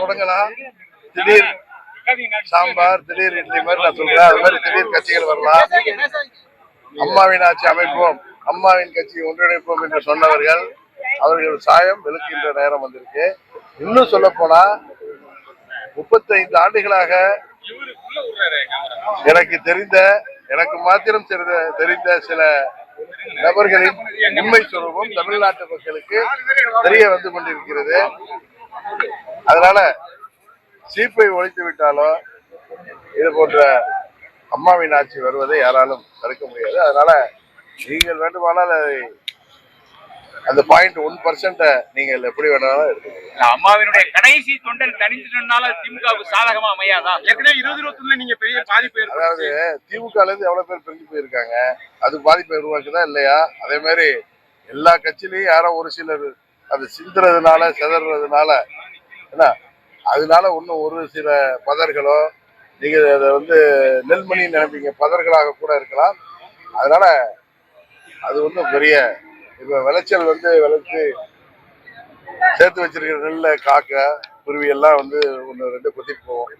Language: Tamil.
தொடங்கலாம். திடீர் சாம்பார், திடீர் இட்லி மாதிரி நான் சொல்றேன். அது மாதிரி திடீர் கட்சிகள் வரலாம். அம்மாவின் ஆட்சி அமைப்போம், அம்மாவின் கட்சி ஒன்றிணைப்போம் என்று சொன்னவர்கள் அவர்கள் சாயம் வெளுக்கின்ற நேரம் வந்திருக்கு. இன்னும் சொல்ல போனா 35 ஆண்டுகளாக எனக்கு மாத்திரம் தெரிந்த சில நபர்களின் உண்மை சொரூபம் தமிழ்நாட்டு மக்களுக்கு தெரிய வந்து கொண்டிருக்கிறது. அதனால சீப்பை ஒழித்து விட்டாலோ இது போன்ற அம்மாவின் ஆட்சி வருவதை யாராலும் தடுக்க முடியாது. அதனால நீங்கள் வேண்டுமானால் அந்த 0.1% நீங்கள் எப்படி வேணாலும் எடுத்துக்கணும். அம்மாவினுடைய கடைசி தொண்டன் தனிஞ்சினால திமுகவுக்கு சாதகமா அமையாதா? ஏற்கனவே 2021 நீங்க பெரிய பாதிப்பு, அதாவது திமுகல இருந்து எவ்வளவு பேர் பிரிஞ்சு போயிருக்காங்க, அது பாதிப்பை உருவாக்குதா இல்லையா? அதே மாதிரி எல்லா கட்சியிலையும் யாரோ ஒரு சிலர் அது சிந்துறதுனால செதறதுனால என்ன அதனால இன்னும் ஒரு சில பதர்களோ நீங்க அதை நெல்மணி நினைப்பீங்க, பதர்களாக கூட இருக்கலாம். அதனால அது ஒன்றும் பெரிய இப்ப விளைச்சல் விளைச்சு சேர்த்து வச்சிருக்கிற நெல்ல காக்க குருவி எல்லாம் 1 2 கொத்திட்டு போவோம்.